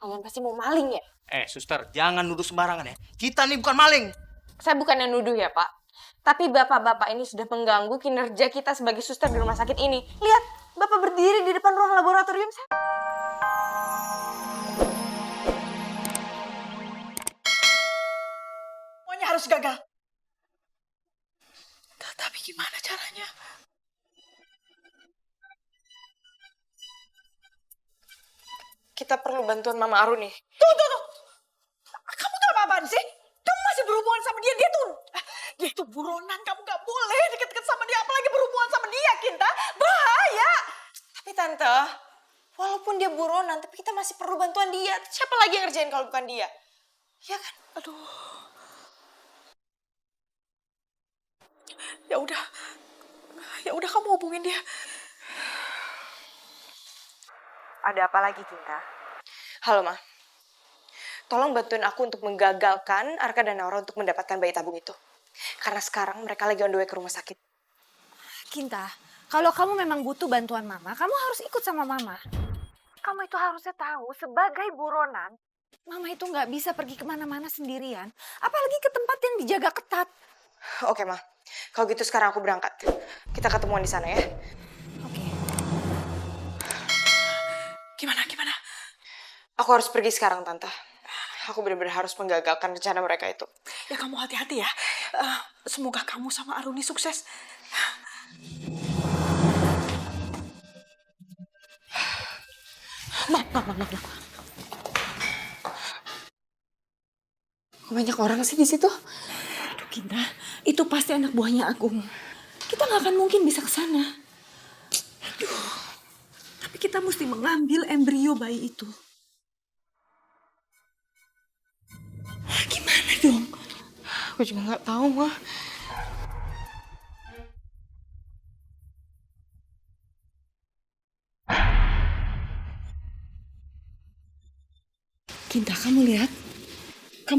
Kalian pasti mau maling ya? Suster, jangan nuduh sembarangan ya. Kita nih bukan maling. Saya bukan yang nuduh ya, Pak. Tapi bapak-bapak ini sudah mengganggu kinerja kita sebagai suster di rumah sakit ini. Lihat, bapak berdiri di depan ruang laboratorium saya. Semuanya harus gagal. Tapi gimana caranya? Kita perlu bantuan Mama Aruni. Tuh. Kamu tuh apa-apaan sih? Kamu masih berhubungan sama dia. Dia tuh buronan. Kamu gak boleh deket-deket sama dia. Apalagi berhubungan sama dia, Kinta. Bahaya. Tapi Tante, walaupun dia buronan, tapi kita masih perlu bantuan dia. Siapa lagi yang ngerjain kalau bukan dia? Ya kan? Aduh. Ya udah kamu hubungin dia. Ada apa lagi, Kinta? Halo, Ma. Tolong bantuin aku untuk menggagalkan Arka dan Naura untuk mendapatkan bayi tabung itu. Karena sekarang mereka lagi on the way ke rumah sakit. Kinta, kalau kamu memang butuh bantuan Mama, kamu harus ikut sama Mama. Kamu itu harusnya tahu, sebagai buronan, Mama itu nggak bisa pergi kemana-mana sendirian. Apalagi ke tempat yang dijaga ketat. Oke, Ma. Kalau gitu sekarang aku berangkat. Kita ketemuan di sana ya. Oke. Gimana? Aku harus pergi sekarang, Tante. Aku benar-benar harus menggagalkan rencana mereka itu. Ya kamu hati-hati ya. Semoga kamu sama Aruni sukses. Ma. Banyak orang sih di situ. Aduh Kinta, itu pasti anak buahnya Agung. Kita nggak akan mungkin bisa ke sana. Aduh, tapi kita mesti mengambil embrio bayi itu. Gimana dong? Aku juga nggak tahu, Ma. Kinta, kamu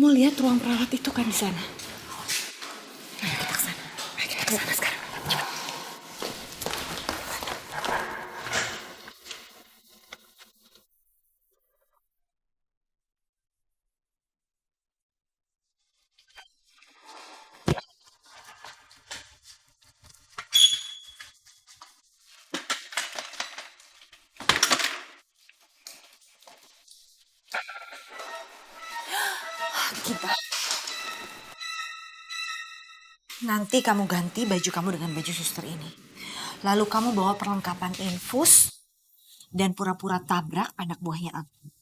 lihat ruang perawat itu kan di sana. Ayo kita ke sana. Ayo kita ke sana sekarang. Cepat. Kinta. Nanti kamu ganti baju kamu dengan baju suster ini. Lalu kamu bawa perlengkapan infus dan pura-pura tabrak anak buahnya Agung.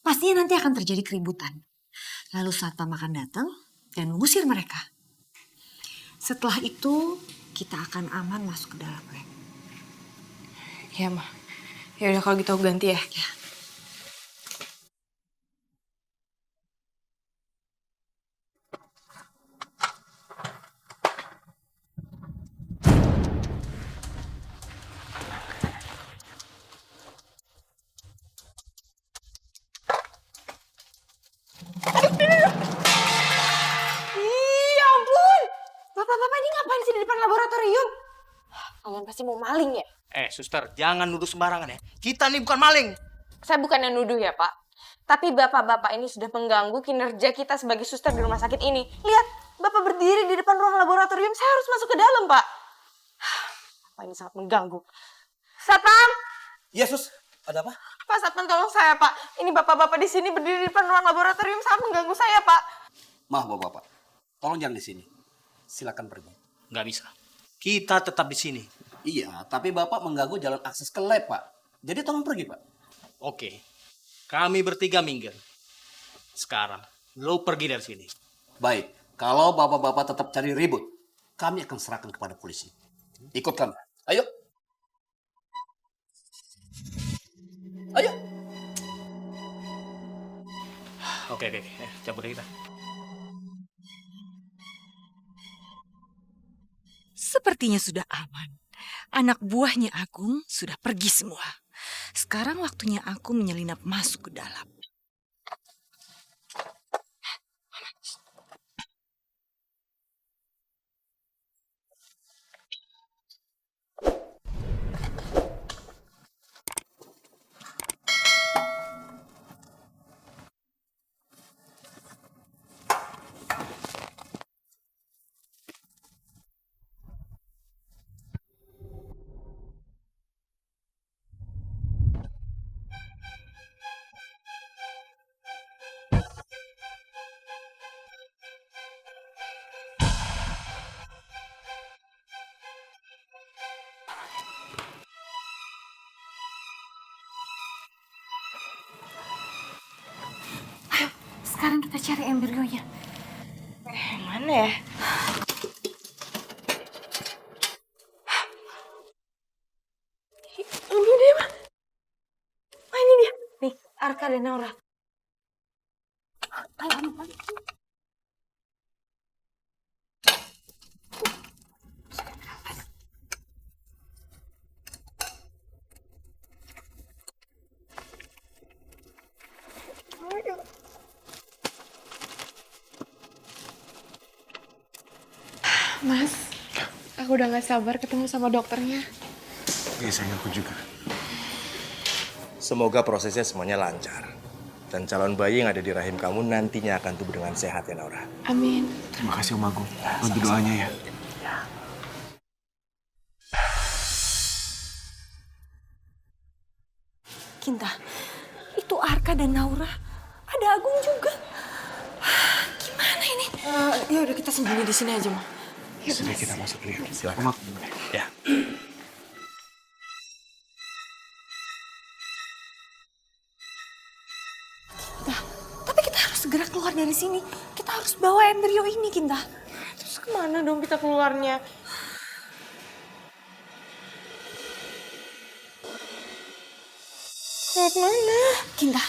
Pastinya nanti akan terjadi keributan. Lalu satpam akan datang dan mengusir mereka. Setelah itu kita akan aman masuk ke dalam lab. Ya, Ma. Ya udah kalau gitu aku ganti ya. Ya. Ya ampun! Bapak-bapak ini ngapain sih di depan laboratorium? Kalian pasti mau maling ya? Suster, jangan nuduh sembarangan ya. Kita nih bukan maling. Saya bukan yang nuduh ya, Pak. Tapi bapak-bapak ini sudah mengganggu kinerja kita sebagai suster di rumah sakit ini. Lihat, bapak berdiri di depan ruang laboratorium. Saya harus masuk ke dalam, Pak. Bapak ini sangat mengganggu. Satpam! Yesus, ada apa? Pak Satpam, tolong saya, Pak. Ini bapak-bapak di sini berdiri di depan ruang laboratorium. Sangat mengganggu saya, Pak. Maaf bapak-bapak, tolong jangan di sini. Silakan pergi. Nggak bisa. Kita tetap di sini. Iya, tapi bapak mengganggu jalan akses ke lab, Pak. Jadi tolong pergi, Pak. Oke. Kami bertiga minggir. Sekarang, lo pergi dari sini. Baik, kalau bapak-bapak tetap cari ribut, kami akan serahkan kepada polisi. Ikut kami. Ayo. Ayo. Oke. Cabut kita. Sepertinya sudah aman. Anak buahnya Agung sudah pergi semua. Sekarang waktunya aku menyelinap masuk ke dalam. sekarang kita cari embrionya. Mana ya? Ini dia, Ma. Oh, ini dia. Nih, Arka dan Naura. Ayo, ayo. Mas, aku udah gak sabar ketemu sama dokternya. Iya sayang, aku juga. Semoga prosesnya semuanya lancar. Dan calon bayi yang ada di rahim kamu nantinya akan tumbuh dengan sehat ya, Naura. Amin. Terima kasih Om Agung. Bantu doanya ya. Kinta, itu Arka dan Naura. Ada Agung juga. Gimana ini? Ya udah kita sembunyi di sini aja, Ma. Sudah kita masuk dulu ya. Silakan. Om Agung. Ya. Tapi kita harus segera keluar dari sini. Kita harus bawa embrio ini, Kinta. Terus kemana dong kita keluarnya? Lewat mana? Kinta,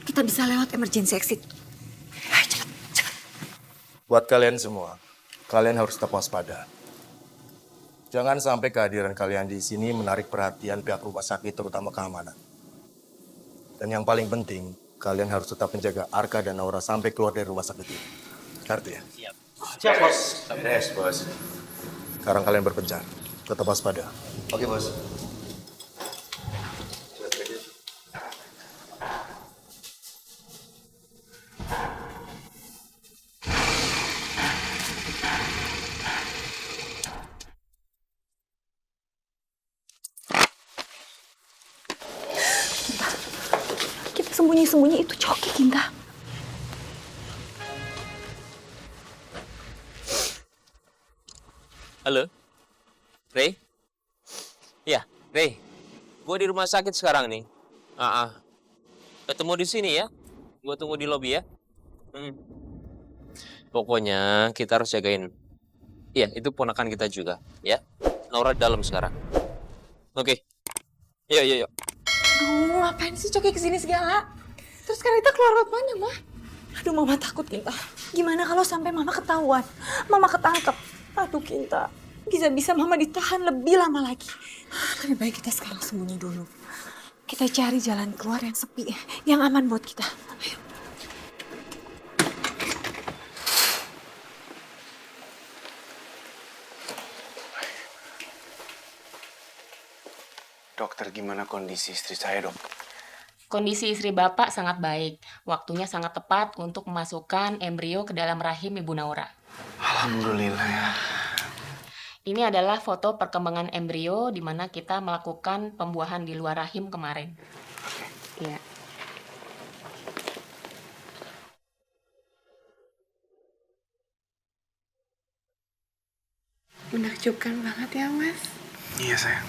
kita bisa lewat emergency exit. Ayo cepat, cepat. Buat kalian semua, kalian harus tetap waspada. Jangan sampai kehadiran kalian di sini menarik perhatian pihak rumah sakit, terutama keamanan. Dan yang paling penting, kalian harus tetap menjaga Arka dan Naura sampai keluar dari rumah sakit ini. Ngerti ya? Siap, Bos. Beres, Bos. Sekarang kalian berpencar. Tetap waspada. Oke, Bos. Kita sembunyi-sembunyi itu Coki, Kinta. Halo? Ray? Ya, Ray. Gue di rumah sakit sekarang nih. Ketemu di sini ya. Gue tunggu di lobi ya. Pokoknya kita harus jagain. Iya, itu ponakan kita juga, ya. Naura di dalam sekarang. Oke. Yuk. Aduh, ngapain sih Coki kesini segala? Terus sekarang kita keluar lewat mana, Ma? Aduh, Mama takut, Kinta. Gimana kalau sampai Mama ketahuan? Mama ketangkep. Aduh, Kinta. Bisa-bisa Mama ditahan lebih lama lagi. Lebih baik kita sekarang sembunyi dulu. Kita cari jalan keluar yang sepi, yang aman buat kita. Ayo. Dokter, gimana kondisi istri saya, Dok? Kondisi istri Bapak sangat baik. Waktunya sangat tepat untuk memasukkan embrio ke dalam rahim Ibu Naura. Alhamdulillah ya. Ini adalah foto perkembangan embrio di mana kita melakukan pembuahan di luar rahim kemarin. Iya. Menakjubkan banget ya, Mas. Iya, sayang.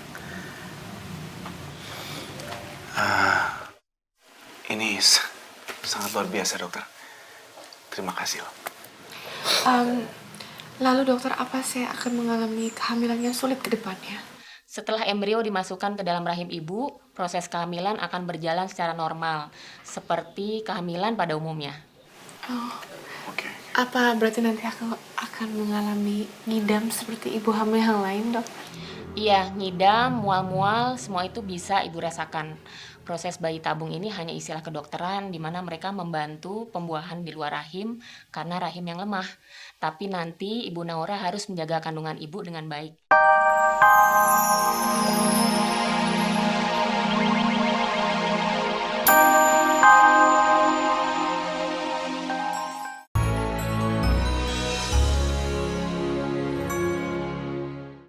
Ini sangat luar biasa, dokter. Terima kasih loh. Lalu dokter, apa saya akan mengalami kehamilan yang sulit ke depannya? Setelah embrio dimasukkan ke dalam rahim ibu, proses kehamilan akan berjalan secara normal, seperti kehamilan pada umumnya. Oh, Oke. apa berarti nanti aku akan mengalami ngidam seperti ibu hamil yang lain, dok? Iya, ngidam, mual-mual, semua itu bisa ibu rasakan. Proses bayi tabung ini hanya istilah kedokteran di mana mereka membantu pembuahan di luar rahim karena rahim yang lemah. Tapi nanti Ibu Naura harus menjaga kandungan ibu dengan baik.